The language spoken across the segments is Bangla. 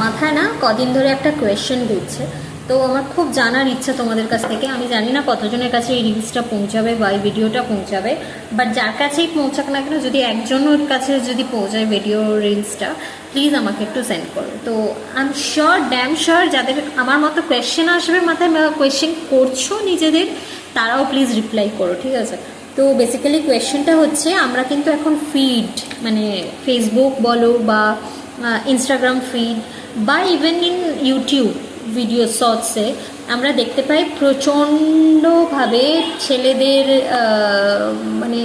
মাথায় না কদিন ধরে একটা কোয়েশ্চেন ঘুরছে, তো আমার খুব জানার ইচ্ছা তোমাদের কাছ থেকে। আমি জানি না কতজনের কাছে এই রিলসটা পৌঁছাবে বা এই ভিডিওটা পৌঁছাবে, বাট যার কাছেই পৌঁছাক না কেন, যদি একজনের কাছে যদি পৌঁছায় ভিডিও রিলসটা, প্লিজ আমাকে একটু সেন্ড করো। তো I am sure, damn sure, যাদের আমার মতো কোয়েশ্চেন আসবে মাথায়, কোয়েশ্চেন করছো নিজেদের, তারাও প্লিজ রিপ্লাই করো, ঠিক আছে? তো বেসিক্যালি কোয়েশ্চেনটা হচ্ছে, আমরা কিন্তু এখন ফিড, মানে ফেসবুক বলো বা ইনস্টাগ্রাম ফিড বা ইভেন ইন ইউটিউব ভিডিও শর্টসে আমরা দেখতে পাই প্রচণ্ডভাবে ছেলেদের, মানে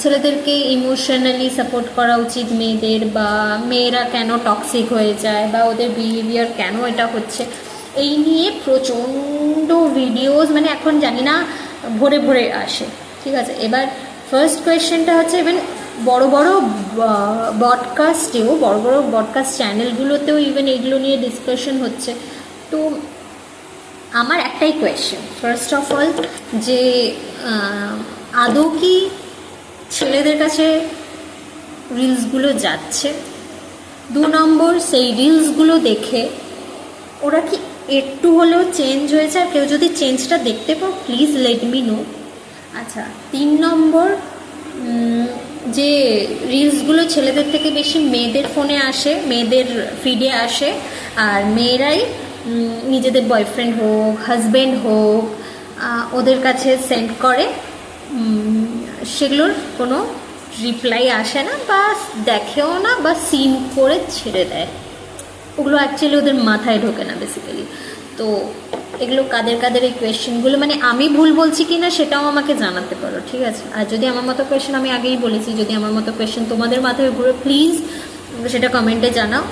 ছেলেদেরকে ইমোশনালি সাপোর্ট করা উচিত মেয়েদের, বা মেয়েরা কেন টক্সিক হয়ে যায় বা ওদের বিহেভিয়ার কেন এটা হচ্ছে, এই নিয়ে প্রচণ্ড ভিডিওস মানে এখন জানি না ভরে ভরে আসে, ঠিক আছে? এবার ফার্স্ট কোয়েশ্চেনটা হচ্ছে, ইভেন বড় বড় ব্রডকাস্টেও, বড় বড় ব্রডকাস্ট চ্যানেলগুলোতেও ইভেন এগুলো নিয়ে ডিসকাশন হচ্ছে। তো আমার একটাই কোয়েশ্চেন, ফার্স্ট অফ অল, যে আদৌ কি ছেলেদের কাছে রিলসগুলো যাচ্ছে? 2 নম্বর, সেই রিলসগুলো দেখে ওরা কি একটু হলেও চেঞ্জ হয়েছে? আর কেউ যদি চেঞ্জটা দেখতে পাও, প্লিজ লেট মি নো। আচ্ছা, 3 নম্বর, যে রিলসগুলো ছেলেদের থেকে বেশি মেয়েদের ফোনে আসে, মেয়েদের ফিডে আসে, আর মেয়েরাই নিজেদের বয়ফ্রেন্ড হোক, হাজব্যান্ড হোক, ওদের কাছে সেন্ড করে, সেগুলোর কোনো রিপ্লাই আসে না বা দেখেও না, বা সিন করে ছেড়ে দেয়। ওগুলো অ্যাকচুয়ালি ওদের মাথায় ঢোকে না বেসিক্যালি। তো এগুলো কাদের কাদের এই কোয়েশ্চেনগুলো, মানে আমি ভুল বলছি কি না সেটাও আমাকে জানাতে পারো, ঠিক আছে? আর যদি আমার মতো কোয়েশ্চেন, আমি আগেই বলেছি, যদি আমার মতো কোয়েশ্চেন তোমাদের মাথায় ঘুরে, প্লিজ সেটা কমেন্টে জানাও।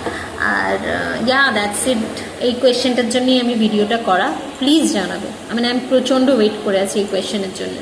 আর দ্যাটস ইট, এই কোয়েশ্চেনটার জন্যই আমি ভিডিওটা করা, প্লিজ জানাবে। আমি প্রচণ্ড ওয়েট করে আছি এই কোয়েশ্চেনের জন্য।